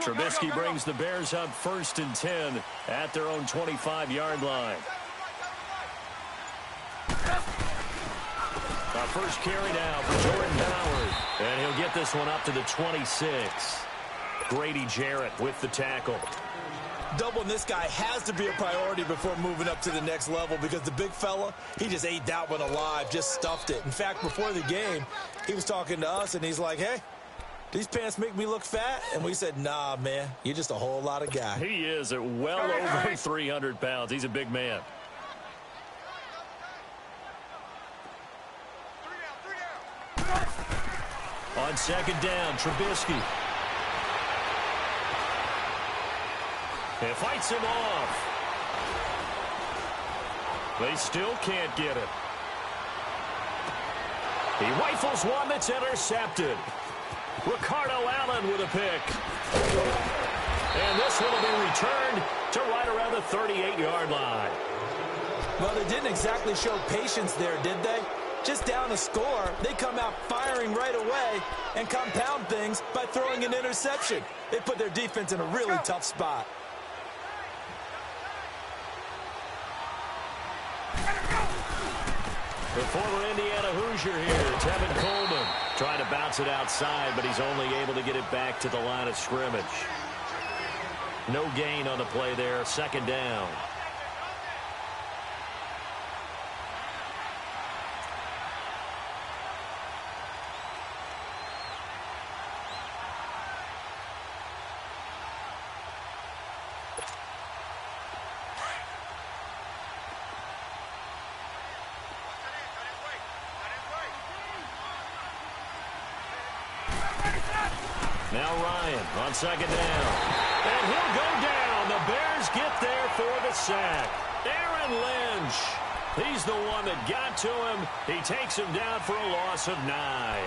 Trubisky brings the Bears up 1st and 10 at their own 25-yard line. Our first carry now for Jordan Howard. And he'll get this one up to the 26. Grady Jarrett with the tackle. Doubling this guy has to be a priority before moving up to the next level because the big fella, he just ate that one alive, just stuffed it. In fact, before the game, he was talking to us, and he's like, hey, these pants make me look fat? And we said, nah, man, you're just a whole lot of guy. He is at well over 300 pounds. He's a big man. On 2nd down, Trubisky. He fights him off. They still can't get it. He rifles one that's intercepted. Ricardo Allen with a pick. And this one will be returned to right around the 38-yard line. Well, they didn't exactly show patience there, did they? Just down a score, they come out firing right away and compound things by throwing an interception. They put their defense in a really tough spot. The former Indiana Hoosier here, Tevin Coleman, trying to bounce it outside, but he's only able to get it back to the line of scrimmage. No gain on the play there, 2nd down. Now Ryan on 2nd down. And he'll go down. The Bears get there for the sack. Aaron Lynch. He's the one that got to him. He takes him down for a loss of 9.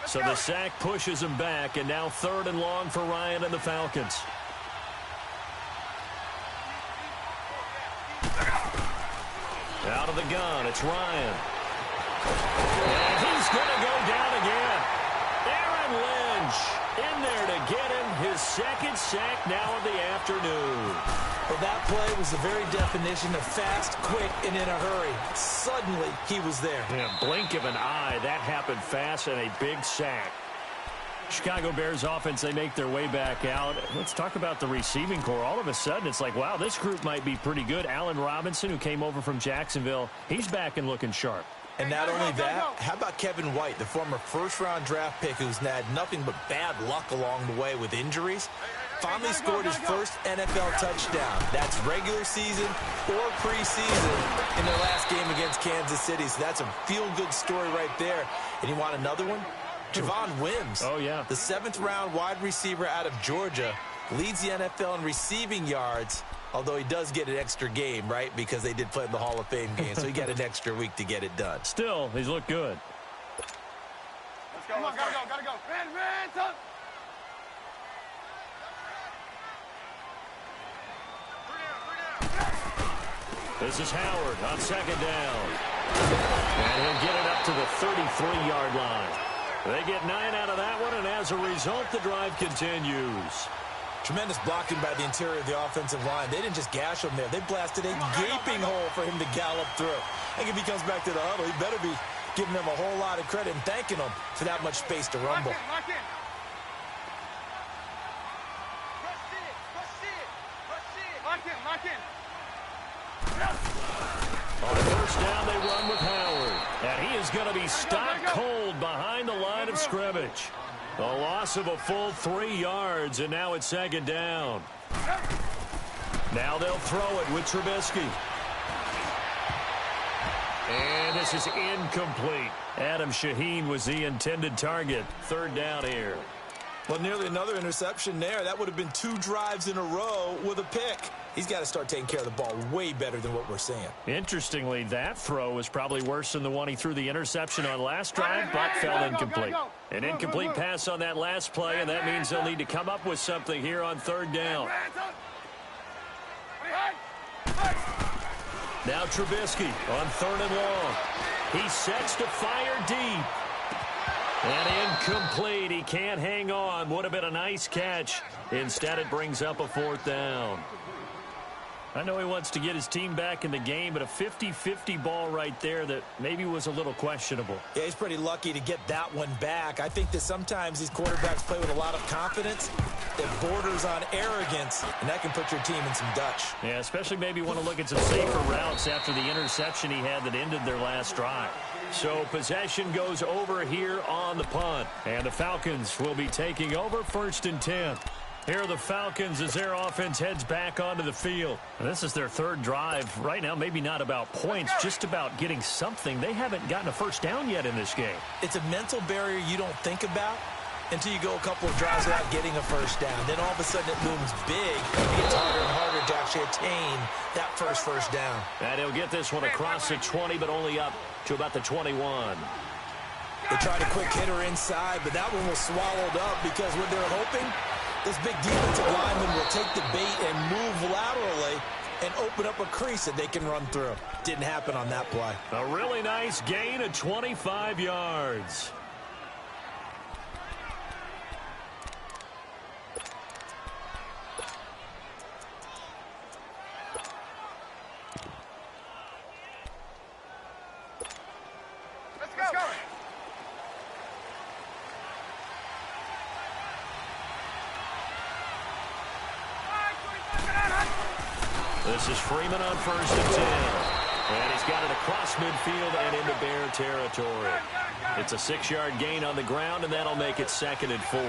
So the sack pushes him back, and now 3rd and long for Ryan and the Falcons. Out of the gun, it's Ryan. And he's going to go down again. Aaron Lynch in there to get him his 2nd sack now of the afternoon. Well, that play was the very definition of fast, quick, and in a hurry. Suddenly, he was there. In a blink of an eye, that happened fast and a big sack. Chicago Bears offense, they make their way back out. Let's talk about the receiving core. All of a sudden, it's like, wow, this group might be pretty good. Allen Robinson, who came over from Jacksonville, he's back and looking sharp. And not only that, how about Kevin White, the former 1st-round draft pick who's had nothing but bad luck along the way with injuries? Finally scored his first NFL touchdown. That's regular season or preseason in their last game against Kansas City. So that's a feel-good story right there. And you want another one? Javon Wims. Oh, yeah. The 7th-round wide receiver out of Georgia leads the NFL in receiving yards, although he does get an extra game, right? Because they did play in the Hall of Fame game, so he got an extra week to get it done. Still, he's looked good. Let's go, gotta go. Ran, This is Howard on 2nd down. And he'll get it up to the 33-yard line. They get 9 out of that one, and as a result, the drive continues. Tremendous blocking by the interior of the offensive line. They didn't just gash him there. They blasted a gaping hole for him to gallop through. I think if he comes back to the huddle, he better be giving them a whole lot of credit and thanking them for that much space to rumble. Lock in. On 1st down, they run with Howard. And he is going to be stopped cold behind the line of scrimmage. A loss of a full 3 yards, and now it's 2nd down. Now they'll throw it with Trubisky. And this is incomplete. Adam Shaheen was the intended target. 3rd down here. Well, nearly another interception there. That would have been 2 drives in a row with a pick. He's got to start taking care of the ball way better than what we're seeing. Interestingly, that throw was probably worse than the one he threw the interception on last drive, but fell incomplete. An incomplete pass on that last play, and that means they'll need to come up with something here on 3rd down. Now Trubisky on 3rd and long. He sets to fire deep. And incomplete. He can't hang on. Would have been a nice catch. Instead, it brings up a 4th down. I know he wants to get his team back in the game, but a 50-50 ball right there that maybe was a little questionable. Yeah, he's pretty lucky to get that one back. I think that sometimes these quarterbacks play with a lot of confidence that borders on arrogance, and that can put your team in some Dutch. Yeah, especially maybe want to look at some safer routes after the interception he had that ended their last drive. So possession goes over here on the punt, and the Falcons will be taking over 1st and 10. Here are the Falcons as their offense heads back onto the field. And this is their 3rd drive. Right now, maybe not about points, just about getting something. They haven't gotten a 1st down yet in this game. It's a mental barrier you don't think about until you go a couple of drives without getting a 1st down. Then all of a sudden it looms big. It gets harder and harder to actually attain that first down. And he'll get this one across the 20, but only up to about the 21. They tried a quick hitter inside, but that one was swallowed up because what they're hoping, this big defensive lineman will take the bait and move laterally and open up a crease that they can run through. Didn't happen on that play. A really nice gain of 25 yards. Let's go. This is Freeman on 1st and 10. And he's got it across midfield and into Bear territory. It's a 6-yard gain on the ground, and that'll make it 2nd and 4.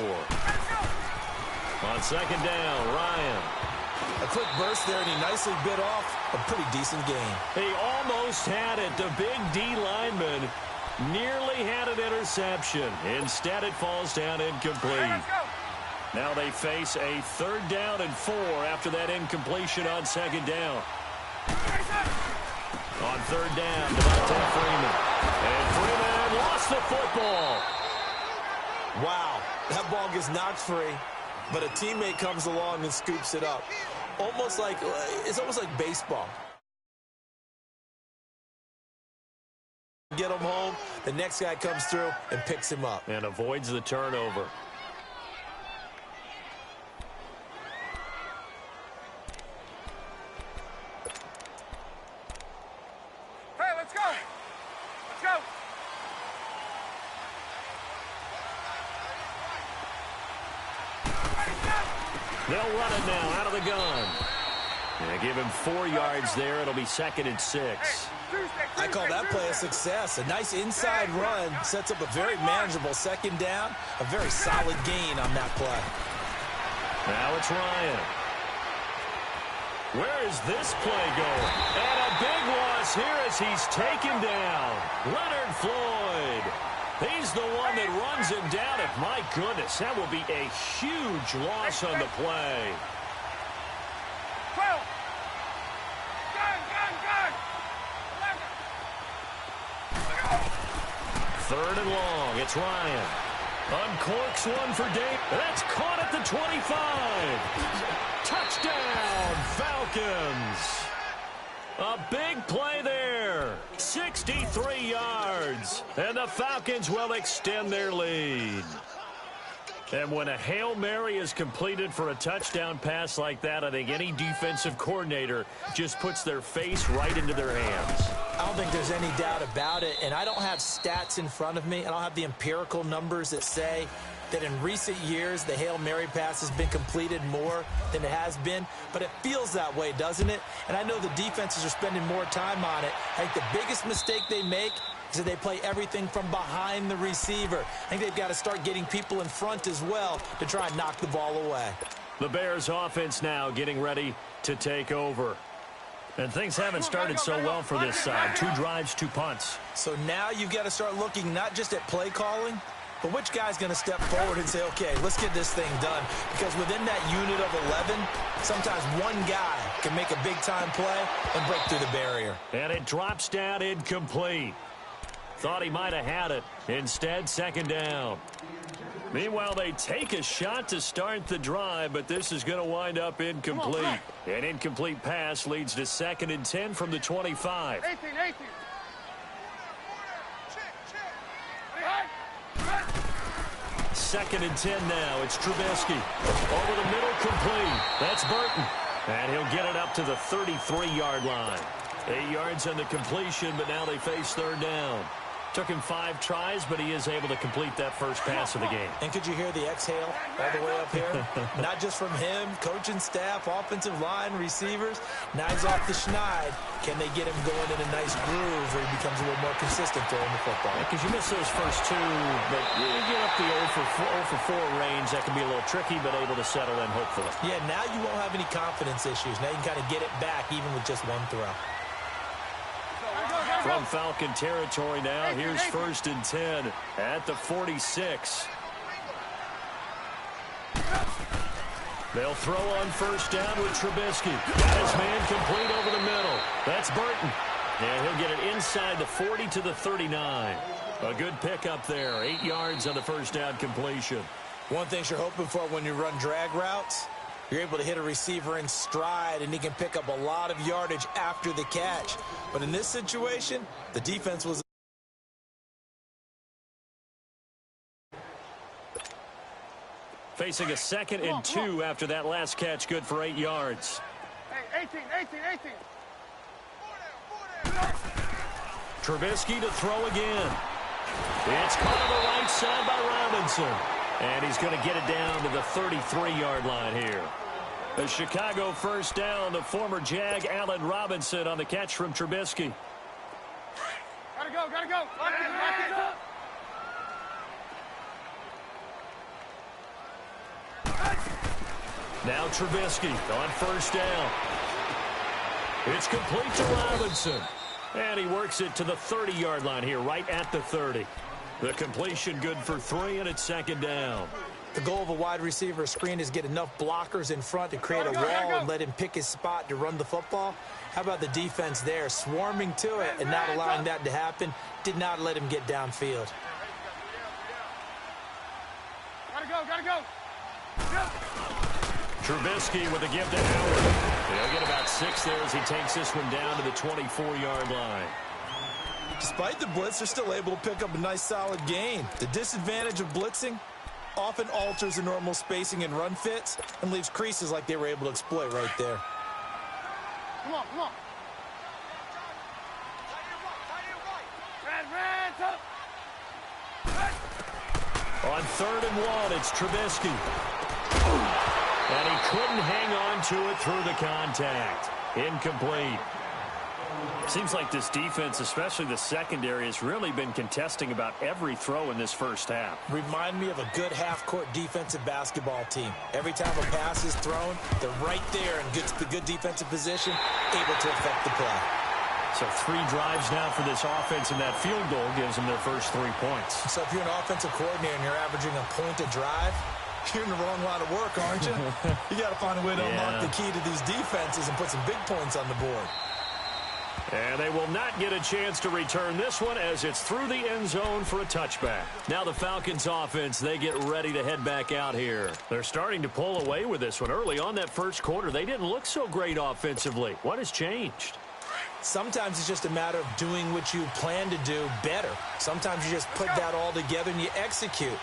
On 2nd down, Ryan. A quick burst there, and he nicely bit off a pretty decent gain. He almost had it. The big D lineman nearly had an interception. Instead, it falls down incomplete. Now they face a 3rd down and 4 after that incompletion on 2nd down. On 3rd down, Devontae Freeman. And Freeman lost the football. Wow, that ball gets knocked free, but a teammate comes along and scoops it up. It's almost like baseball. Get him home, the next guy comes through and picks him up. And avoids the turnover. They'll run it now out of the gun. And give him 4 yards there. It'll be 2nd and 6. I call that play a success. A nice inside run sets up a very manageable 2nd down. A very solid gain on that play. Now it's Ryan. Where is this play going? And a big loss here as he's taken down. Leonard Floyd. He's the one that runs him down. And my goodness, that will be a huge loss on the play. 12. Gun. 3rd and long. It's Ryan. Uncorks one for Dave. That's caught at the 25. Touchdown, Falcons. A big play there. 63 yards. And the Falcons will extend their lead. And when a Hail Mary is completed for a touchdown pass like that, I think any defensive coordinator just puts their face right into their hands. I don't think there's any doubt about it, and I don't have stats in front of me. I don't have the empirical numbers that say that in recent years the Hail Mary pass has been completed more than it has been, but it feels that way, doesn't it? And I know the defenses are spending more time on it. I think the biggest mistake they make is that they play everything from behind the receiver. I think they've got to start getting people in front as well to try and knock the ball away. The Bears offense now getting ready to take over. And things haven't started so well for this side. 2 drives, 2 punts. So now you've got to start looking not just at play calling, but which guy's going to step forward and say, okay, let's get this thing done. Because within that unit of 11, sometimes one guy can make a big-time play and break through the barrier. And it drops down incomplete. Thought he might have had it. Instead, 2nd down. Meanwhile, they take a shot to start the drive, but this is going to wind up incomplete. An incomplete pass leads to 2nd and 10 from the 25. 18. Second and 10 now. It's Trubisky. Over the middle, complete. That's Burton. And he'll get it up to the 33-yard line. 8 yards on the completion, but now they face 3rd down. Took him 5 tries, but he is able to complete that first pass of the game. And could you hear the exhale all the way up here? Not just from him, coaching staff, offensive line, receivers. Now he's off the schneid. Can they get him going in a nice groove where he becomes a little more consistent throwing the football? Because you miss those first 2, but you get up the 0 for 4 range. That can be a little tricky, but able to settle in, hopefully. Yeah, now you won't have any confidence issues. Now you can kind of get it back even with just one throw. From Falcon territory now, here's 1st and 10 at the 46. They'll throw on 1st down with Trubisky. Got his man complete over the middle. That's Burton. And he'll get it inside the 40 to the 39. A good pickup there. 8 yards on the 1st down completion. One thing you're hoping for when you run drag routes, you're able to hit a receiver in stride, and he can pick up a lot of yardage after the catch. But in this situation, the defense was... Facing a 2nd and 2 after that last catch, good for 8 yards. Hey, 18. Trubisky to throw again. It's caught on the right side by Robinson. And he's going to get it down to the 33-yard line here. The Chicago 1st down, the former Jag Allen Robinson on the catch from Trubisky. Gotta go. Lock it up. Now Trubisky on 1st down. It's complete to Robinson. And he works it to the 30-yard line here, right at the 30. The completion good for 3, and it's 2nd down. The goal of a wide receiver screen is get enough blockers in front to create a wall and let him pick his spot to run the football. How about the defense there, swarming to it and not allowing that to happen? Did not let him get downfield. Gotta go. Trubisky with a give to Howard. He'll get about 6 there as he takes this one down to the 24-yard line. Despite the blitz, they're still able to pick up a nice solid gain. The disadvantage of blitzing often alters the normal spacing and run fits and leaves creases like they were able to exploit right there. Come on. Red, up. On 3rd and 1, it's Trubisky. And he couldn't hang on to it through the contact. Incomplete. Seems like this defense, especially the secondary, has really been contesting about every throw in this 1st half. Remind me of a good half-court defensive basketball team. Every time a pass is thrown, they're right there in good defensive position, able to affect the play. So 3 drives now for this offense, and that field goal gives them their first 3 points. So if you're an offensive coordinator and you're averaging a point a drive, you're in the wrong line of work, aren't you? You got to find a way to unlock the key to these defenses and put some big points on the board. And they will not get a chance to return this one as it's through the end zone for a touchback. Now the Falcons offense, they get ready to head back out here. They're starting to pull away with this one. Early on that 1st quarter, they didn't look so great offensively. What has changed? Sometimes it's just a matter of doing what you plan to do better. Sometimes you just put that all together and you execute.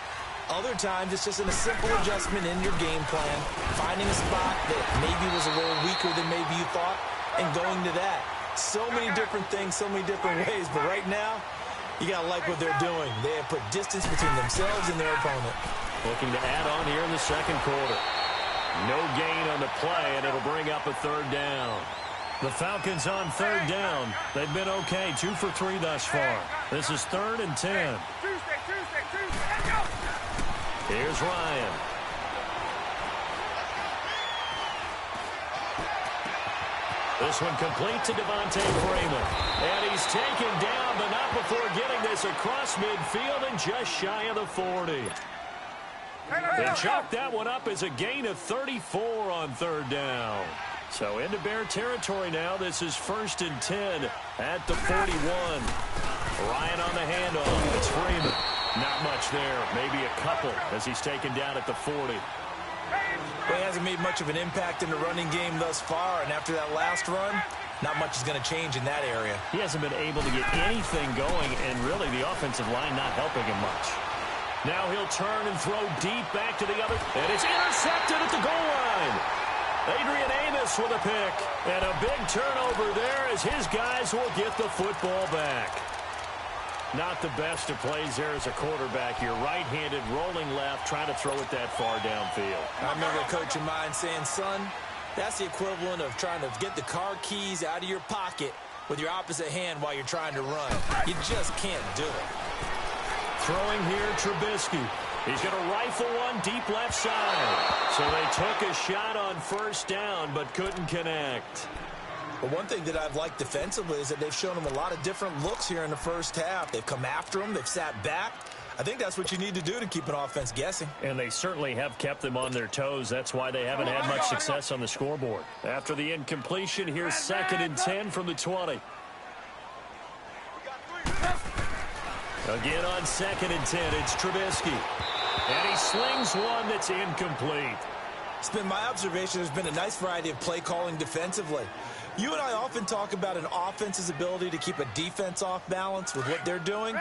Other times it's just a simple adjustment in your game plan, finding a spot that maybe was a little weaker than maybe you thought, and going to that. So many different things, so many different ways, but right now, you got to like what they're doing. They have put distance between themselves and their opponent. Looking to add on here in the 2nd quarter. No gain on the play, and it'll bring up a 3rd down. The Falcons on 3rd down. They've been okay, 2 for 3 thus far. This is 3rd and 10. Tuesday. Let's go. Here's Ryan. This one complete to Devontae Freeman. And he's taken down, but not before getting this across midfield and just shy of the 40. They chalk that one up as a gain of 34 on 3rd down. So into Bear territory now. This is 1st and 10 at the 41. Ryan on the handoff. It's Freeman. Not much there. Maybe a couple as he's taken down at the 40. Well, he hasn't made much of an impact in the running game thus far, and after that last run, not much is going to change in that area. He hasn't been able to get anything going, and really the offensive line not helping him much. Now he'll turn and throw deep back to the other, and it's intercepted at the goal line. Adrian Amos with a pick, and a big turnover there as his guys will get the football back. Not the best of plays there as a quarterback. You're right-handed, rolling left, trying to throw it that far downfield. I remember a coach of mine saying, son, that's the equivalent of trying to get the car keys out of your pocket with your opposite hand while you're trying to run. You just can't do it. Throwing here, Trubisky. He's going to rifle one deep left side. So they took a shot on first down, but couldn't connect. But one thing that I've liked defensively is that they've shown him a lot of different looks here in the first half. They've come after him. They've sat back. I think that's what you need to do to keep an offense guessing. And they certainly have kept them on their toes. That's why they haven't had much success on the scoreboard. After the incompletion, here's 2nd and 10 from the 20. Again on 2nd and 10, it's Trubisky. And he slings one that's incomplete. It's been my observation there's been a nice variety of play calling defensively. You and I often talk about an offense's ability to keep a defense off balance with what they're doing.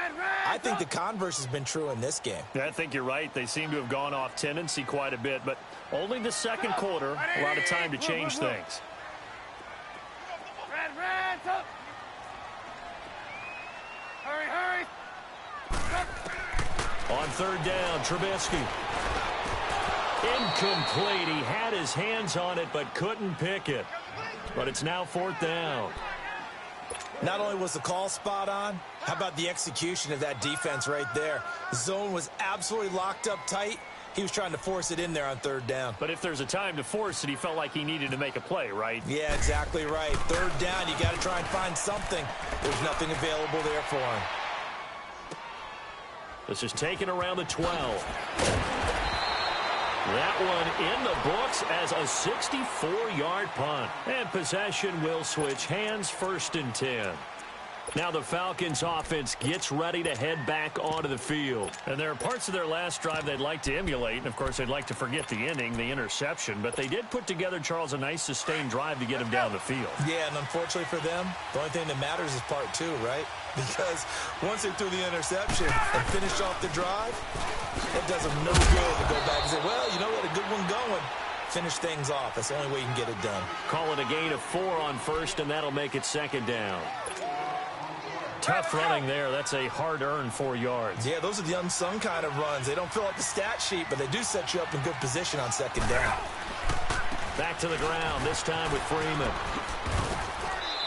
I think the converse has been true in this game. I think you're right. They seem to have gone off tendency quite a bit, but only the second quarter, a lot of time to change things. Hurry, hurry. On 3rd down, Trubisky. Incomplete. He had his hands on it, but couldn't pick it. But it's now 4th down. Not only was the call spot on, how about the execution of that defense right there? The zone was absolutely locked up tight. He was trying to force it in there on 3rd down. But if there's a time to force it, he felt like he needed to make a play, right? Yeah, exactly right. 3rd down, you got to try and find something. There's nothing available there for him. This is taken around the 12. That one in the books as a 64-yard punt. And possession will switch hands, 1st and 10. Now the Falcons offense gets ready to head back onto the field. And there are parts of their last drive they'd like to emulate. And, of course, they'd like to forget the inning, the interception. But they did put together, Charles, a nice sustained drive to get him down the field. Yeah, and unfortunately for them, the only thing that matters is part 2, right? Because once they threw the interception and finished off the drive, it does them no good to go back and say, well, you know, we had a good one going. Finish things off. That's the only way you can get it done. Call it a gain of 4 on 1st, and that'll make it 2nd down. Tough running there. That's a hard-earned 4 yards. Yeah, those are the unsung kind of runs. They don't fill up the stat sheet, but they do set you up in good position on 2nd down. Back to the ground, this time with Freeman.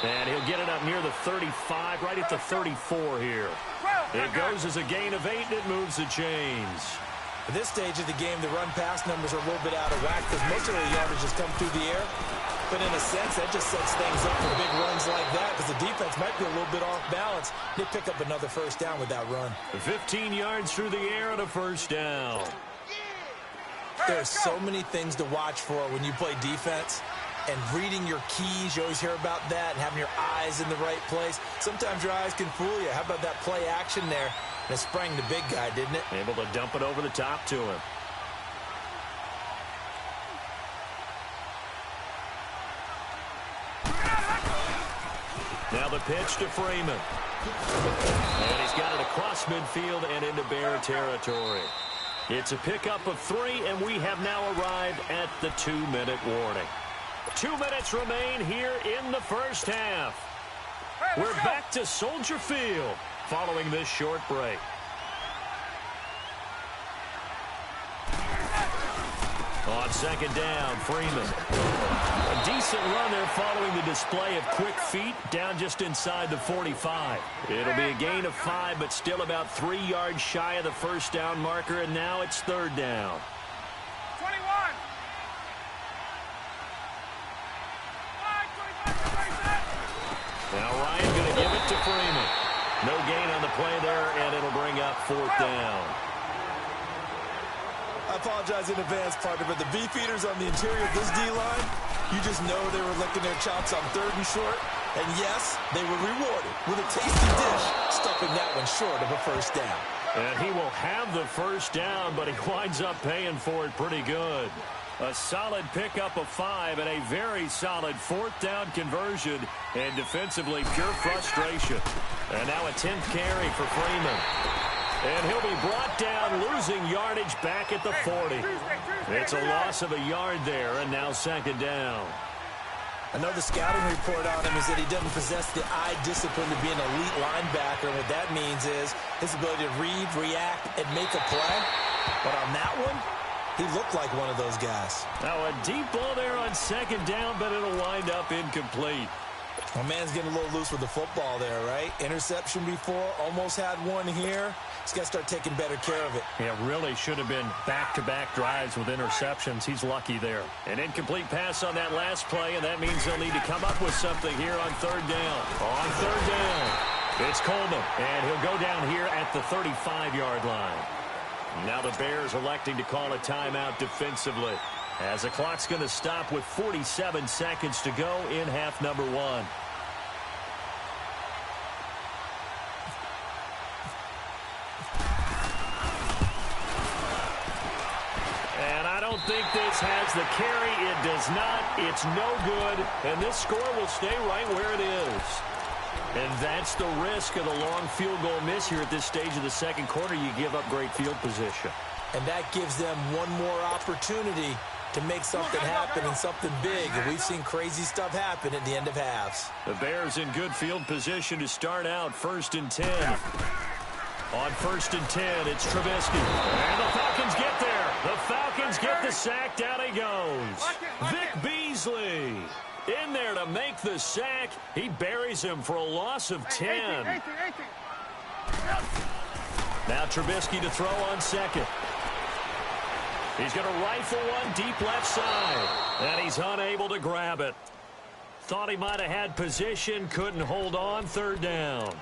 And he'll get it up near the 35, right at the 34 here. It goes as a gain of 8, and it moves the chains. At this stage of the game, the run-pass numbers are a little bit out of whack because most of their yardage has come through the air. But in a sense, that just sets things up for big runs like that because the defense might be a little bit off balance. They pick up another 1st down with that run. 15 yards through the air and a 1st down. There's so many things to watch for when you play defense. And reading your keys, you always hear about that, and having your eyes in the right place. Sometimes your eyes can fool you. How about that play action there? And it sprang the big guy, didn't it? Able to dump it over the top to him. Now the pitch to Freeman. And he's got it across midfield and into Bear territory. It's a pickup of 3, and we have now arrived at the 2-minute warning. 2 minutes remain here in the first half. We're back to Soldier Field following this short break. On 2nd down, Freeman. A decent run there following the display of quick feet down just inside the 45. It'll be a gain of 5, but still about 3 yards shy of the 1st down marker, and now it's 3rd down. 21. Now Ryan going to give it to Freeman. No gain on the play there, and it'll bring up 4th down. I apologize in advance, partner, but the beefeaters on the interior of this D-line, you just know they were licking their chops on 3rd and short. And yes, they were rewarded with a tasty dish, stuffing that one short of a 1st down. And he will have the first down, but he winds up paying for it pretty good. A solid pickup of 5 and a very solid 4th down conversion. And defensively, pure frustration. And now a 10th carry for Freeman. And he'll be brought down, losing yardage back at the 40. It's a loss of a yard there, and now 2nd down. I know the scouting report on him is that he doesn't possess the eye discipline to be an elite linebacker. And what that means is his ability to read, react, and make a play. But on that one, he looked like one of those guys. Now a deep ball there on 2nd down, but it'll wind up incomplete. My man's getting a little loose with the football there, right? Interception before, almost had one here. He's got to start taking better care of it. Yeah, really should have been back-to-back drives with interceptions. He's lucky there. An incomplete pass on that last play, and that means they'll need to come up with something here on 3rd down. On 3rd down, it's Coleman, and he'll go down here at the 35-yard line. Now the Bears electing to call a timeout defensively, as the clock's going to stop with 47 seconds to go in half number 1. I don't think this has the carry. It does not. It's no good. And this score will stay right where it is. And that's the risk of the long field goal miss here at this stage of the 2nd quarter. You give up great field position. And that gives them one more opportunity to make something happen and something big. And we've seen crazy stuff happen at the end of halves. The Bears in good field position to start out. 1st and 10. On 1st and 10, it's Trubisky. And the Falcons get there. The Falcons get the sack. Down he goes. Vic Beasley in there to make the sack. He buries him for a loss of 10. Now Trubisky to throw on 2nd. He's going to rifle one deep left side. And he's unable to grab it. Thought he might have had position. Couldn't hold on. 3rd down.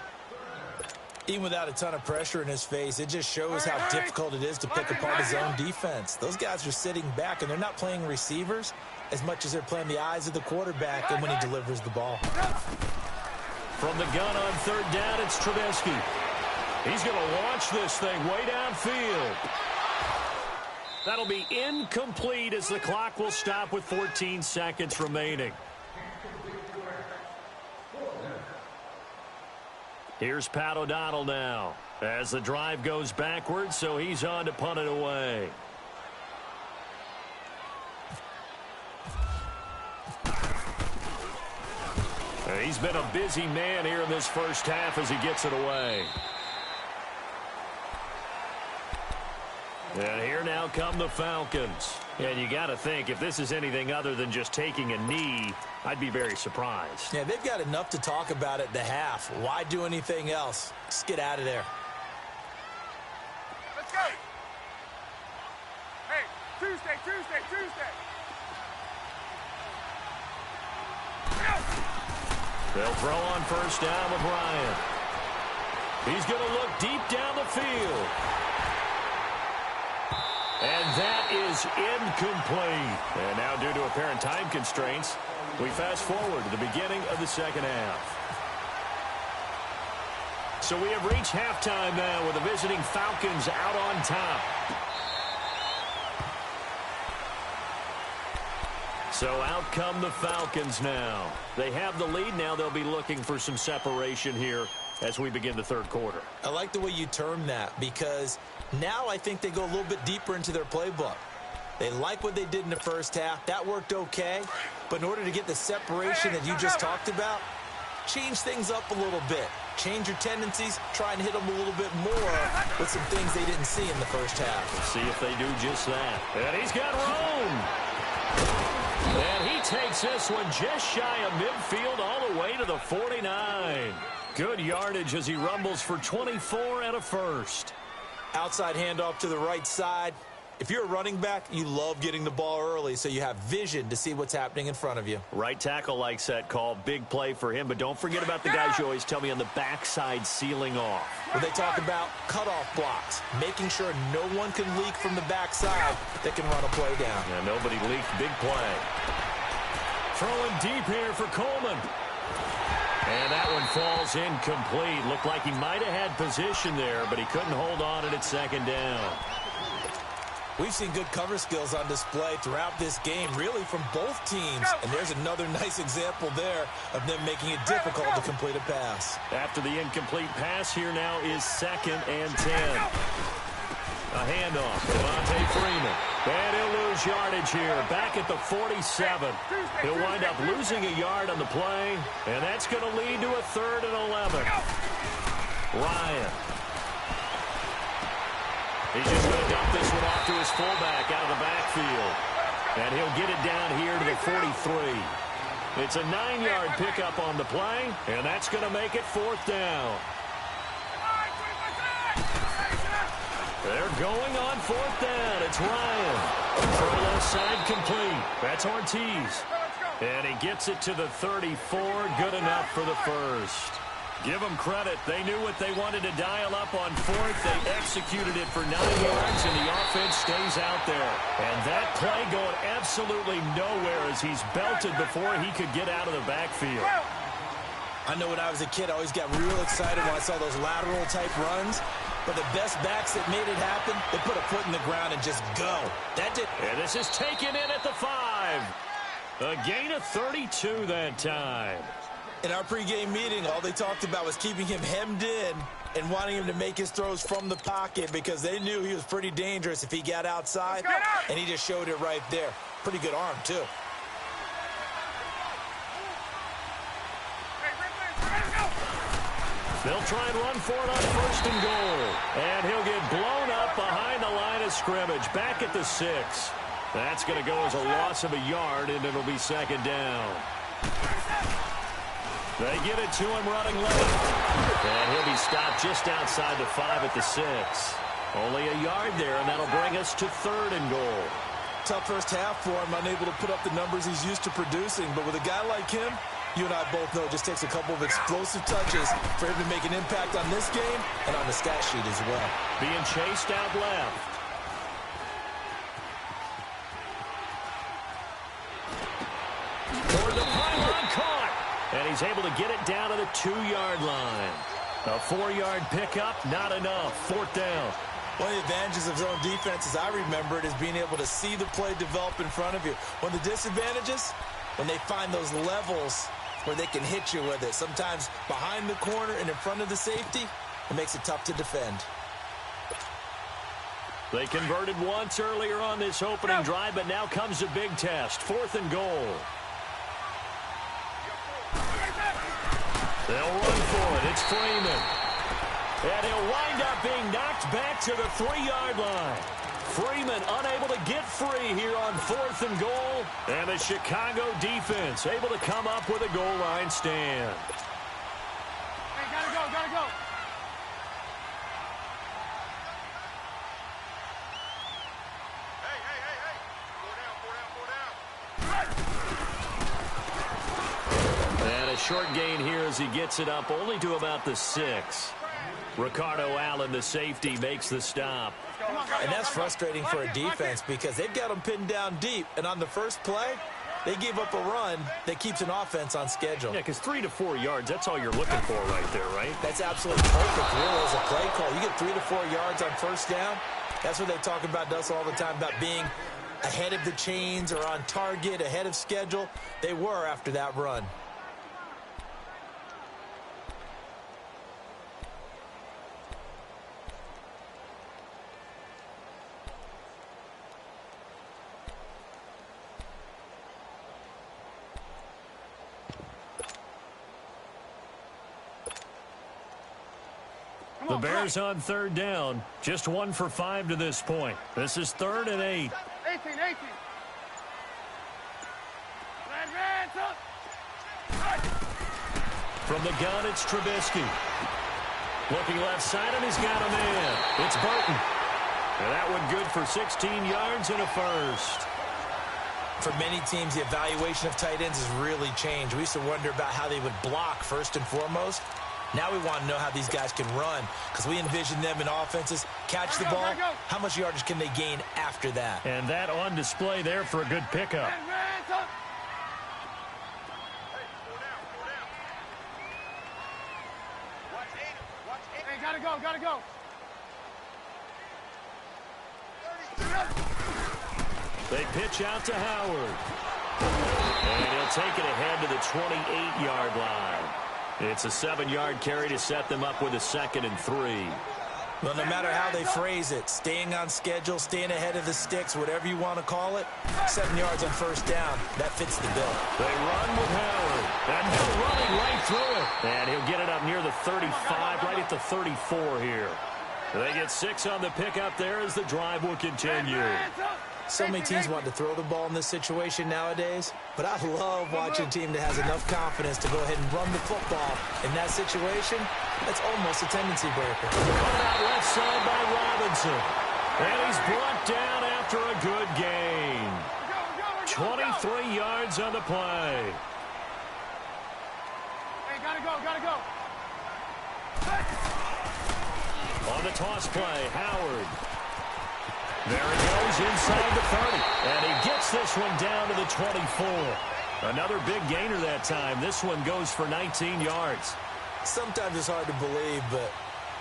Even without a ton of pressure in his face, it just shows how difficult it is to pick apart his own defense. Those guys are sitting back, and they're not playing receivers as much as they're playing the eyes of the quarterback and when he delivers the ball. From the gun on 3rd down, it's Trubisky. He's going to launch this thing way downfield. That'll be incomplete as the clock will stop with 14 seconds remaining. Here's Pat O'Donnell now as the drive goes backwards, so he's on to punt it away. He's been a busy man here in this first half as he gets it away. And here now come the Falcons. And you got to think, if this is anything other than just taking a knee, I'd be very surprised. Yeah, they've got enough to talk about at the half. Why do anything else? Just get out of there. Let's go. Hey, Tuesday. They'll throw on 1st down with Ryan. He's going to look deep down the field. And that is incomplete. And now, due to apparent time constraints, we fast forward to the beginning of the 2nd half. So we have reached halftime now with the visiting Falcons out on top. So out come the Falcons now. They have the lead. Now they'll be looking for some separation here as we begin the 3rd quarter. I like the way you term that, because now I think they go a little bit deeper into their playbook. They like what they did in the first half. That worked okay. But in order to get the separation that you just talked about, change things up a little bit. Change your tendencies. Try and hit them a little bit more with some things they didn't see in the first half. Let's see if they do just that. And he's got room. And he takes this one just shy of midfield all the way to the 49. Good yardage as he rumbles for 24 and a first. Outside handoff to the right side. If you're a running back, you love getting the ball early so you have vision to see what's happening in front of you. Right tackle likes that call. Big play for him, but don't forget about the guys you always tell me on the backside sealing off. When they talk about cutoff blocks, making sure no one can leak from the backside that can run a play down. Yeah, nobody leaked. Big play. Throwing deep here for Coleman. And that one falls incomplete. Looked like he might have had position there, but he couldn't hold on it at second down. We've seen good cover skills on display throughout this game, really from both teams. And there's another nice example there of them making it difficult to complete a pass. After the incomplete pass, here now is 2nd and 10. A handoff. Devontae Freeman. And he'll lose yardage here. Back at the 47. He'll wind up losing a yard on the play. And that's going to lead to a 3rd and 11. Ryan. He's just going to dump this one off to his fullback out of the backfield. And he'll get it down here to the 43. It's a 9-yard pickup on the play. And that's going to make it 4th down. They're going on 4th down. It's Ryan. Throw left side complete. That's Ortiz. And he gets it to the 34. Good enough for the first. Give them credit. They knew what they wanted to dial up on 4th. They executed it for 9 yards, and the offense stays out there. And that play going absolutely nowhere as he's belted before he could get out of the backfield. I know when I was a kid, I always got real excited when I saw those lateral-type runs. But the best backs that made it happen, they put a foot in the ground and just go. That did. And this is taken in at the 5. A gain of 32 that time. In our pregame meeting, all they talked about was keeping him hemmed in and wanting him to make his throws from the pocket because they knew he was pretty dangerous if he got outside. And he just showed it right there. Pretty good arm, too. They'll try and run for it on 1st and goal. And he'll get blown up behind the line of scrimmage. Back at the 6. That's going to go as a loss of a yard, and it'll be 2nd down. They get it to him running left. And he'll be stopped just outside the 5 at the 6. Only a yard there, and that'll bring us to 3rd and goal. Tough first half for him, unable to put up the numbers he's used to producing. But with a guy like him, you and I both know it just takes a couple of explosive touches for him to make an impact on this game and on the stat sheet as well. Being chased out left. Toward the pylon, caught. And he's able to get it down to the 2-yard line. A 4-yard pickup, not enough. 4th down. One of the advantages of zone defense, as I remember it, is being able to see the play develop in front of you. One of the disadvantages, when they find those levels where they can hit you with it. Sometimes behind the corner and in front of the safety, it makes it tough to defend. They converted once earlier on this opening drive, but now comes a big test. 4th and goal. They'll run for it. It's Freeman. And he'll wind up being knocked back to the 3-yard line. Freeman unable to get free here on 4th and goal. And the Chicago defense able to come up with a goal line stand. Hey, gotta go, gotta go. Hey. Four down. And a short gain here as he gets it up only to about the 6. Ricardo Allen, the safety, makes the stop. And that's frustrating for a defense because they've got them pinned down deep. And on the first play, they gave up a run that keeps an offense on schedule. Yeah, because 3 to 4 yards, that's all you're looking for right there, right? That's absolutely perfect, really, as a play call. You get 3 to 4 yards on 1st down. That's what they talk about to us all the time, about being ahead of the chains or on target, ahead of schedule. They were after that run. The Bears on 3rd down. Just 1 for 5 to this point. This is 3rd and 8. 18. Red, up. From the gun, it's Trubisky. Looking left side, and he's got a man. It's Burton. And that one good for 16 yards and a first. For many teams, the evaluation of tight ends has really changed. We used to wonder about how they would block first and foremost. Now we want to know how these guys can run because we envision them in offenses, catch the ball. How much yardage can they gain after that? And that on display there for a good pickup. gotta go, gotta go. They pitch out to Howard. And he'll take it ahead to the 28-yard line. It's a 7-yard carry to set them up with a 2nd and 3. Well, no matter how they phrase it, staying on schedule, staying ahead of the sticks, whatever you want to call it, 7 yards on first down, that fits the bill. They run with Howard, and they're running right through it. And he'll get it up near the 35, right at the 34 here. They get 6 on the pickup there as the drive will continue. So many teams want to throw the ball in this situation nowadays, but I love watching a team that has enough confidence to go ahead and run the football. In that situation, that's almost a tendency breaker. Run out left side by Robinson. And he's brought down after a good gain. 23 yards on the play. Hey, gotta go, gotta go. On the toss play, Howard. There it goes inside the 30. And he gets this one down to the 24. Another big gainer that time. This one goes for 19 yards. Sometimes it's hard to believe, but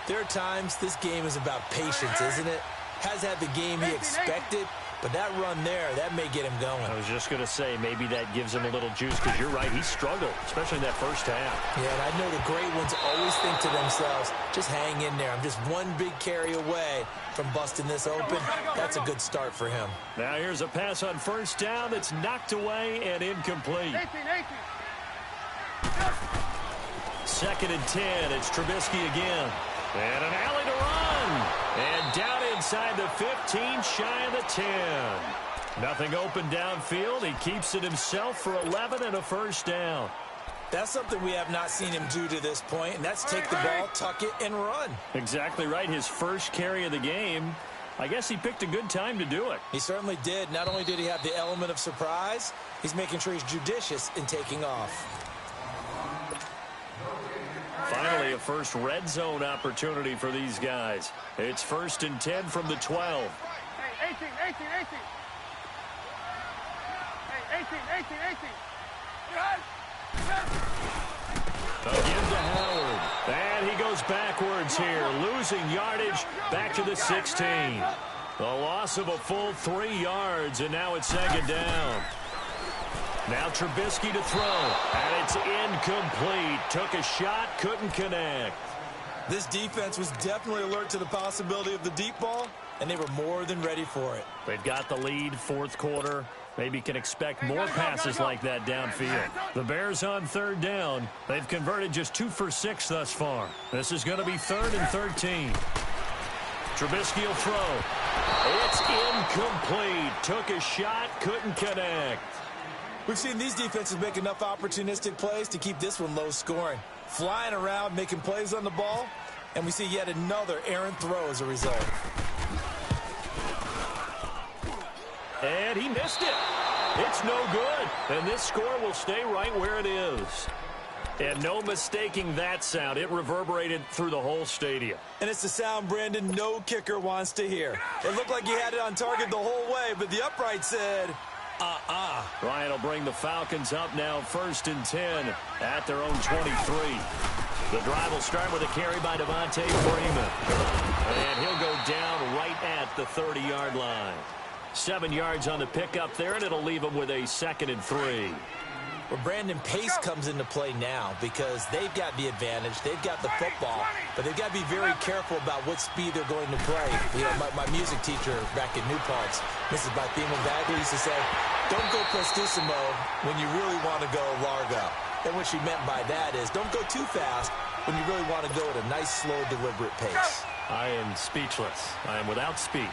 there are times this game is about patience, isn't it? Has had the game he expected, but that run there, that may get him going. I was just going to say, maybe that gives him a little juice, because you're right, he struggled, especially in that first half. Yeah, and I know the great ones always think to themselves, just hang in there. I'm just one big carry away from busting this open. That's a good start for him. Now here's a pass on first down that's knocked away and incomplete. 18. 2nd and 10. It's Trubisky again. And an alley to run. And down inside the 15, shy of the 10. Nothing open downfield. He keeps it himself for 11 and a first down. That's something we have not seen him do to this point, and that's take the ball, tuck it, and run. Exactly right. His first carry of the game. I guess he picked a good time to do it. He certainly did. Not only did he have the element of surprise, he's making sure he's judicious in taking off. Finally, a first red zone opportunity for these guys. It's 1st and 10 from the 12. Hey, 18. Hey, 18. Again to Howard. And he goes backwards here, losing yardage back to the 16. The loss of a full 3 yards, and now it's 2nd down. Now Trubisky to throw, and it's incomplete. Took a shot, couldn't connect. This defense was definitely alert to the possibility of the deep ball, and they were more than ready for it. They've got the lead, 4th quarter. Maybe can expect more passes like that downfield. The Bears on 3rd down. They've converted just 2 for 6 thus far. This is going to be 3rd and 13. Trubisky will throw. It's incomplete. Took a shot, couldn't connect. We've seen these defenses make enough opportunistic plays to keep this one low scoring. Flying around, making plays on the ball, and we see yet another errant throw as a result. And he missed it. It's no good. And this score will stay right where it is. And no mistaking that sound. It reverberated through the whole stadium. And it's the sound, Brandon, no kicker wants to hear. It looked like he had it on target the whole way, but the upright said, Ryan will bring the Falcons up now 1st and 10 at their own 23. The drive will start with a carry by Devontae Freeman. And he'll go down right at the 30-yard line. 7 yards on the pickup there, and it'll leave him with a 2nd and 3. Well, Brandon, pace comes into play now because they've got the advantage. They've got the football, but they've got to be very careful about what speed they're going to play. You know, my music teacher back in New Paltz, Mrs. Bathima Bagley, used to say, don't go prestissimo when you really want to go largo. And what she meant by that is don't go too fast when you really want to go at a nice, slow, deliberate pace. I am speechless. I am without speech.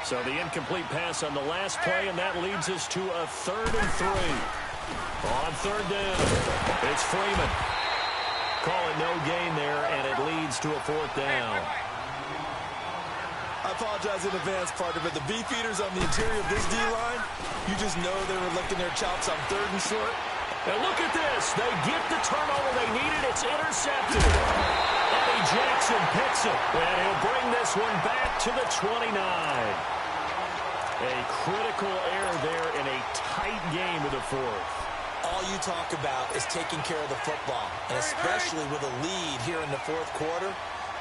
So the incomplete pass on the last play, and that leads us to a 3rd and 3. On 3rd down, it's Freeman. Call it no gain there, and it leads to a 4th down. I apologize in advance, partner, but the beefeaters on the interior of this D-line, you just know they were licking their chops on 3rd and short. And look at this. They get the turnover they needed. It's intercepted. Eddie Jackson picks it, and he'll bring this one back to the 29. A critical error there in a tight game of the 4th. All you talk about is taking care of the football, and especially with a lead here in the 4th quarter,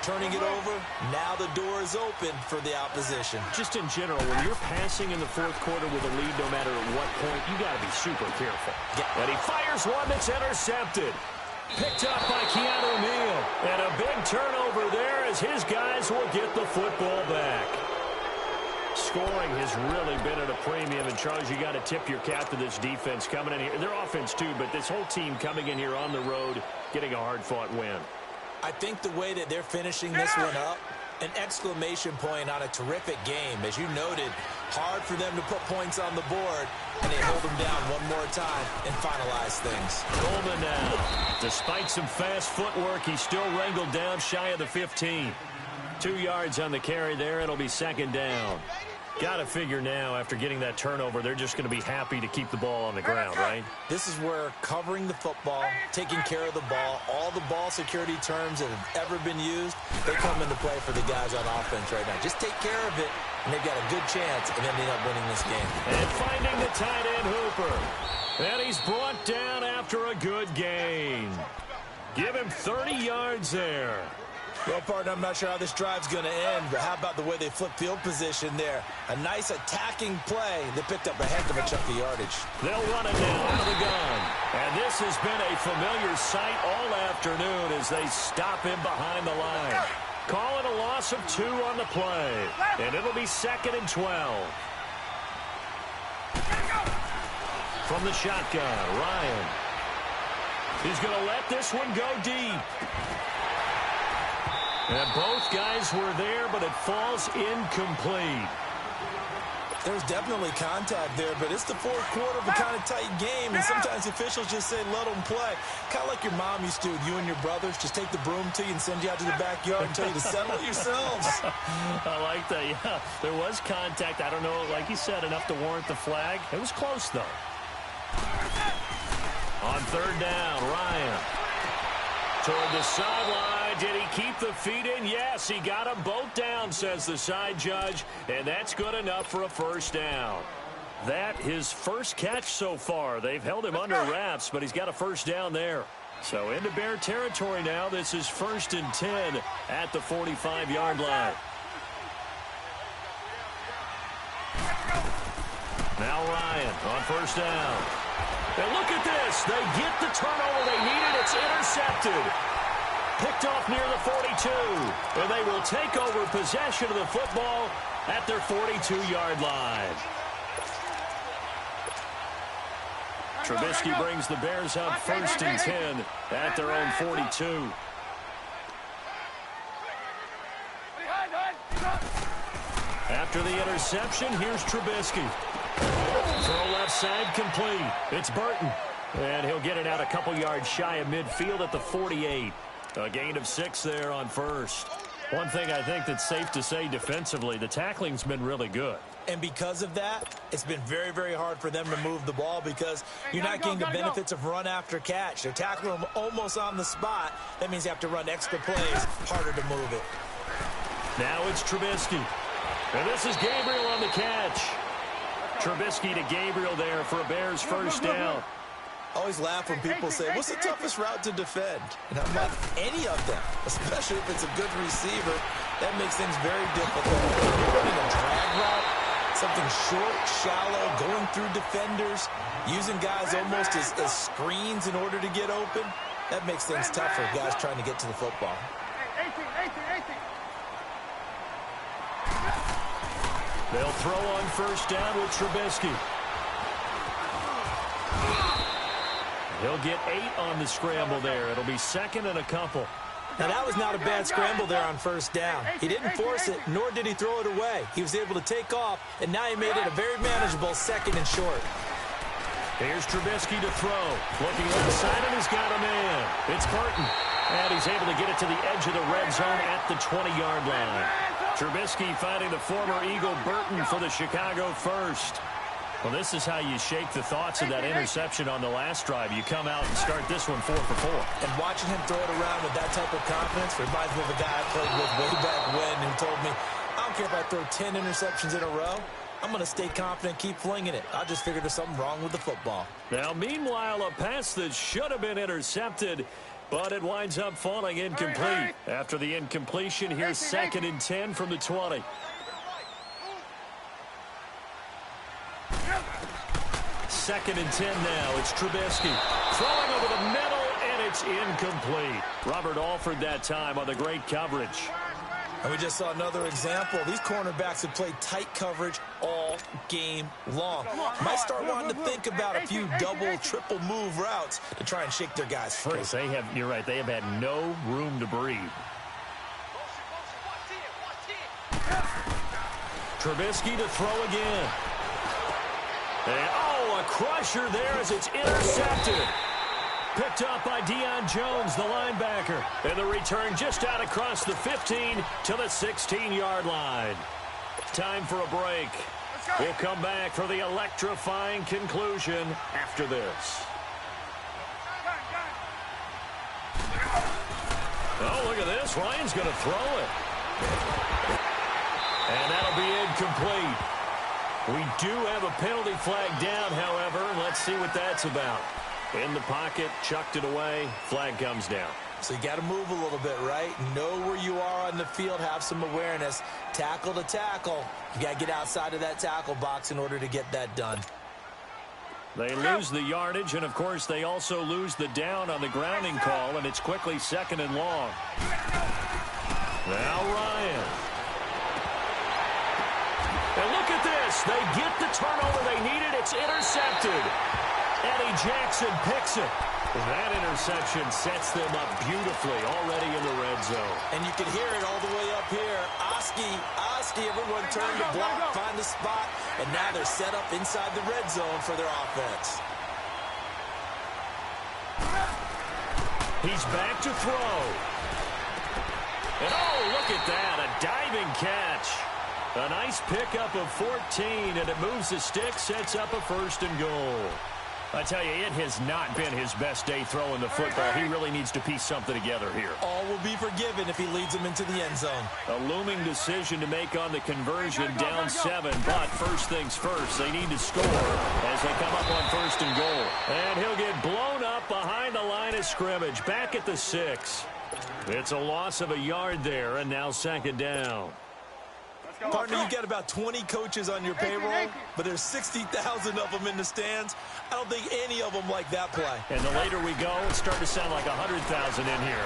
turning it over. Now the door is open for the opposition. Just in general, when you're passing in the fourth quarter with a lead, no matter at what point, you got to be super careful. Yeah. And he fires one that's intercepted. Picked up by Keanu Neal. And a big turnover there as his guys will get the football back. Scoring has really been at a premium. And, Charles, you got to tip your cap to this defense coming in here. Their offense, too, but this whole team coming in here on the road, getting a hard-fought win. I think the way that they're finishing this one up, an exclamation point on a terrific game. As you noted, hard for them to put points on the board, and they hold them down one more time and finalize things. Coleman now. Despite some fast footwork, he's still wrangled down shy of the 15. 2 yards on the carry there. It'll be second down. Got to figure now, after getting that turnover, they're just going to be happy to keep the ball on the ground, right? This is where covering the football, taking care of the ball, all the ball security terms that have ever been used, they come into play for the guys on offense right now. Just take care of it, and they've got a good chance of ending up winning this game. And finding the tight end, Hooper. And he's brought down after a good gain. Give him 30 yards there. Well, partner, I'm not sure how this drive's going to end, but how about the way they flip field position there? A nice attacking play that picked up a heck of a chunk of yardage. They'll run it now out of the gun. And this has been a familiar sight all afternoon as they stop him behind the line. Call it a loss of 2 on the play. And it'll be 2nd and 12. From the shotgun, Ryan. He's going to let this one go deep. And both guys were there, but it falls incomplete. There's definitely contact there, but it's the fourth quarter of a kind of tight game, and sometimes officials just say, let them play. Kind of like your mom used to with you and your brothers. Just take the broom to you and send you out to the backyard and tell you to settle it yourselves. I like that, yeah. There was contact. I don't know, like you said, enough to warrant the flag. It was close, though. On third down, Ryan. Toward the sideline. Did he keep the feet in? Yes, he got them both down, says the side judge, and that's good enough for a first down. That his first catch so far. They've held him under wraps, but he's got a first down there. So into Bear territory now. This is 1st and 10 at the 45-yard line. Now Ryan on first down. And look at this. They get the turnover they needed. It's intercepted. Picked off near the 42. And they will take over possession of the football at their 42-yard line. Trubisky brings the Bears up 1st and 10 at their own 42. After the interception, here's Trubisky. Throw left side complete. It's Burton. And he'll get it out a couple yards shy of midfield at the 48. A gain of 6 there on first. One thing I think that's safe to say defensively, the tackling's been really good. And because of that, it's been very, very hard for them to move the ball because you're not getting the benefits of run after catch. They're tackling them almost on the spot. That means you have to run extra plays, harder to move it. Now it's Trubisky. And this is Gabriel on the catch. Trubisky to Gabriel there for a Bears first down. I always laugh when people say, what's the toughest route to defend? And I'm like, any of them, especially if it's a good receiver. That makes things very difficult. If you're running a drag route, something short, shallow, going through defenders, using guys almost as screens in order to get open, that makes things tough for guys trying to get to the football. 18. They'll throw on first down with Trubisky. He'll get 8 on the scramble there. It'll be 2nd and a couple. Now, that was not a bad scramble there on first down. He didn't force it, nor did he throw it away. He was able to take off, and now he made it a very manageable 2nd and short. Here's Trubisky to throw. Looking left side, and he's got a man. It's Burton. And he's able to get it to the edge of the red zone at the 20-yard line. Trubisky finding the former Eagle Burton for the Chicago first. Well, this is how you shake the thoughts of that interception on the last drive. You come out and start this one 4 for 4. And watching him throw it around with that type of confidence reminds me of a guy I played with way back when who told me, I don't care if I throw 10 interceptions in a row. I'm going to stay confident, keep flinging it. I just figured there's something wrong with the football. Now, meanwhile, a pass that should have been intercepted But it winds up falling incomplete. After the incompletion, here's 2nd and 10 from the 20. Second and 10 now. It's Trubisky throwing over the middle, and it's incomplete. Robert Alford that time on the great coverage. And we just saw another example. These cornerbacks have played tight coverage all game long. Might start wanting to think about a few double, triple move routes to try and shake their guys free. You're right, they have had no room to breathe. Trubisky to throw again. And, a crusher there as it's intercepted. Picked up by Deion Jones, the linebacker. And the return just out across the 15 to the 16-yard line. Time for a break. We'll come back for the electrifying conclusion after this. Oh, look at this. Ryan's going to throw it. And that'll be incomplete. We do have a penalty flag down, however. Let's see what that's about. In the pocket, chucked it away, flag comes down. So you got to move a little bit, right? Know where you are on the field, have some awareness. Tackle to tackle. You got to get outside of that tackle box in order to get that done. They lose the yardage, and, of course, they also lose the down on the grounding call, and it's quickly 2nd and long. Now Ryan. And look at this. They get the turnover they needed. It's intercepted. Eddie Jackson picks it. That interception sets them up beautifully already in the red zone. And you can hear it all the way up here. Oski, everyone turned to block, find the spot, and now they're set up inside the red zone for their offense. He's back to throw. And look at that, a diving catch. A nice pickup of 14, and it moves the stick, sets up a 1st and goal. I tell you, it has not been his best day throwing the football. He really needs to piece something together here. All will be forgiven if he leads them into the end zone. A looming decision to make on the conversion, down 7. But first things first, they need to score as they come up on 1st and goal. And he'll get blown up behind the line of scrimmage, back at the 6. It's a loss of a yard there, and now 2nd down. Partner, you got about 20 coaches on your payroll, but there's 60,000 of them in the stands. I don't think any of them like that play. And the later we go, it's starting to sound like 100,000 in here.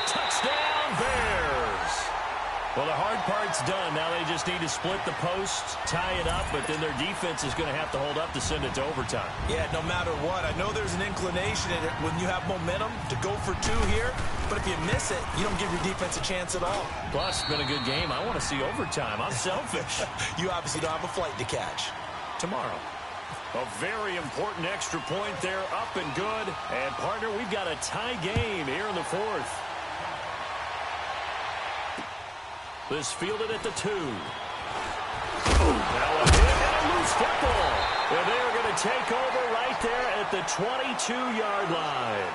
Touchdown, Bears! Well, the hard part's done. Now they just need to split the posts, tie it up, but then their defense is going to have to hold up to send it to overtime. Yeah, no matter what. I know there's an inclination in it when you have momentum to go for 2 here, but if you miss it, you don't give your defense a chance at all. Plus, it's been a good game. I want to see overtime. I'm selfish. You obviously don't have a flight to catch. Tomorrow. A very important extra point there, up and good. And, partner, we've got a tie game here in the 4th. This fielded at the 2. Now a hit and a loose football. And they're going to take over right there at the 22-yard line.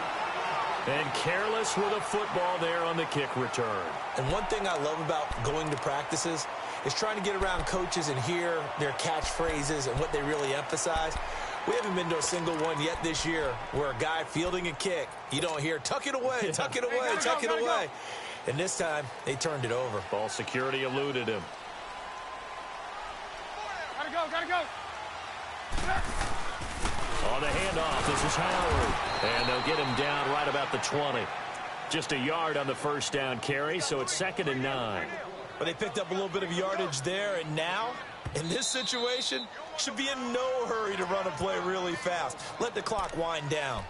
And careless with a football there on the kick return. And one thing I love about going to practices is trying to get around coaches and hear their catchphrases and what they really emphasize. We haven't been to a single one yet this year where a guy fielding a kick, you don't hear, tuck it away, tuck it away, tuck it away. And this time, they turned it over. Ball security eluded him. Gotta go. On the handoff, this is Howard. And they'll get him down right about the 20. Just a yard on the 1st down carry, so it's 2nd and 9. But they picked up a little bit of yardage there, and now, in this situation, should be in no hurry to run a play really fast. Let the clock wind down.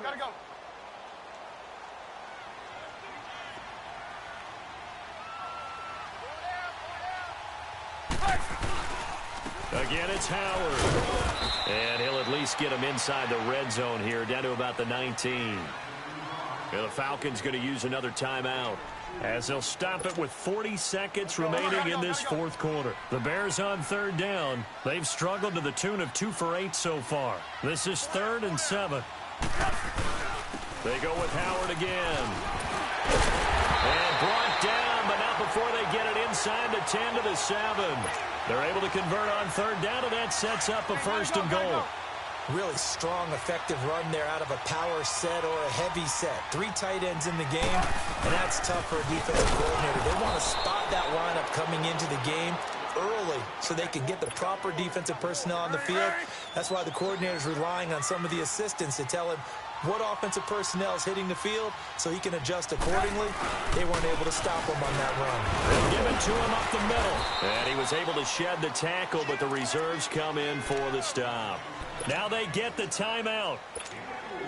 Gotta go. Again, it's Howard. And he'll at least get him inside the red zone here, down to about the 19. And the Falcons going to use another timeout, as they'll stop it with 40 seconds remaining in this fourth quarter. The Bears on third down. They've struggled to the tune of 2 for 8 so far. This is 3rd and 7. They go with Howard again. And brought down, but not before they get it inside the 10 to the 7. They're able to convert on third down, and that sets up a 1st and goal. Really strong, effective run there out of a power set or a heavy set. 3 tight ends in the game, and that's tough for a defensive coordinator. They want to spot that lineup coming into the game early so they can get the proper defensive personnel on the field. That's why the coordinator is relying on some of the assistants to tell him what offensive personnel is hitting the field so he can adjust accordingly. They weren't able to stop him on that run. They'll give it to him up the middle. And he was able to shed the tackle, but the reserves come in for the stop. Now they get the timeout.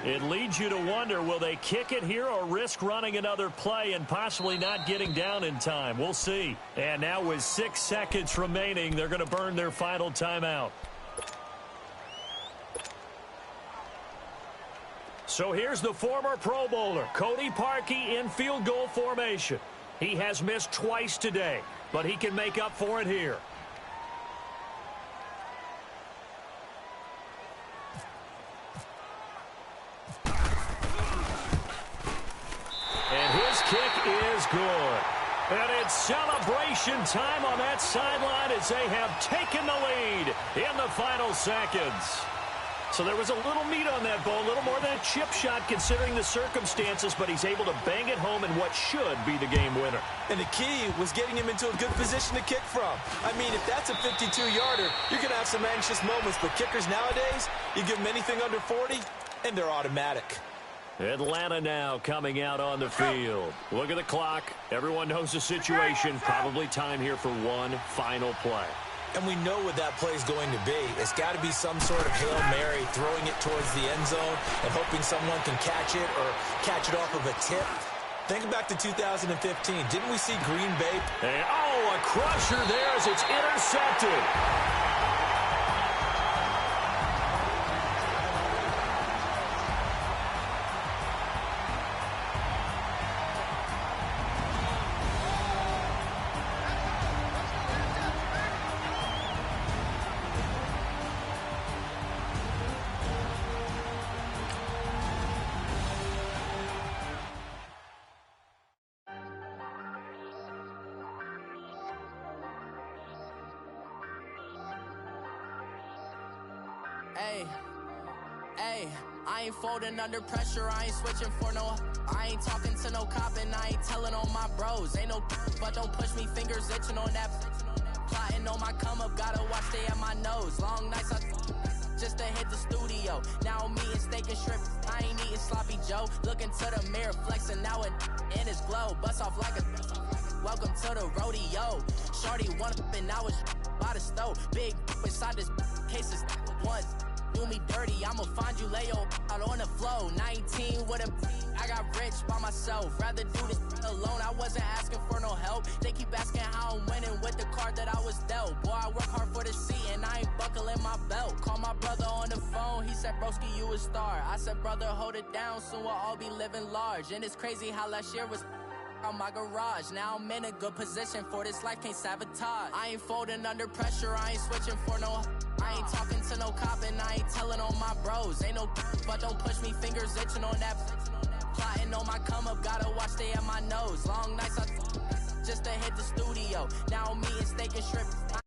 It leads you to wonder, will they kick it here or risk running another play and possibly not getting down in time? We'll see. And now with 6 seconds remaining, they're going to burn their final timeout. So here's the former Pro Bowler, Cody Parkey, in field goal formation. He has missed twice today, but he can make up for it here. And his kick is good. And it's celebration time on that sideline as they have taken the lead in the final seconds. So there was a little meat on that ball, a little more than a chip shot considering the circumstances, but he's able to bang it home in what should be the game winner. And the key was getting him into a good position to kick from. I mean, if that's a 52-yarder, you're going to have some anxious moments, but kickers nowadays, you give them anything under 40, and they're automatic. Atlanta now coming out on the field. Look at the clock. Everyone knows the situation. Probably time here for one final play. And we know what that play is going to be. It's got to be some sort of Hail Mary, throwing it towards the end zone and hoping someone can catch it or catch it off of a tip. Think back to 2015. Didn't we see Green Bay? And, a crusher there as it's intercepted. Hey, I ain't folding under pressure, I ain't switching for no. I ain't talking to no cop and I ain't telling on my bros. Ain't no but don't push me, fingers itching on that. Plotting on my come up, gotta watch stay at my nose. Long nights just to hit the studio. Now I'm eating steak and shrimp, I ain't eating sloppy Joe. Looking to the mirror, flexing now it in his glow. Bust off like a welcome to the rodeo. Shorty one up and I was by the stove. Big inside this cases once. Do me dirty, I'ma find you, lay your out on the flow. 19 with a I got rich by myself. Rather do this alone, I wasn't asking for no help. They keep asking how I'm winning with the card that I was dealt. Boy, I work hard for the seat and I ain't buckling my belt. Call my brother on the phone, he said, broski, you a star. I said, brother, hold it down, soon we'll all be living large. And it's crazy how last year was on my garage. Now I'm in a good position for this life, can't sabotage. I ain't folding under pressure, I ain't switching for no. I ain't talking to no cop and I ain't telling on my bros. Ain't no but don't push me, fingers itching on that. Plotting on my come up, gotta watch stay at my nose. Long nights just to hit the studio. Now I'm eating steak and shrimp, I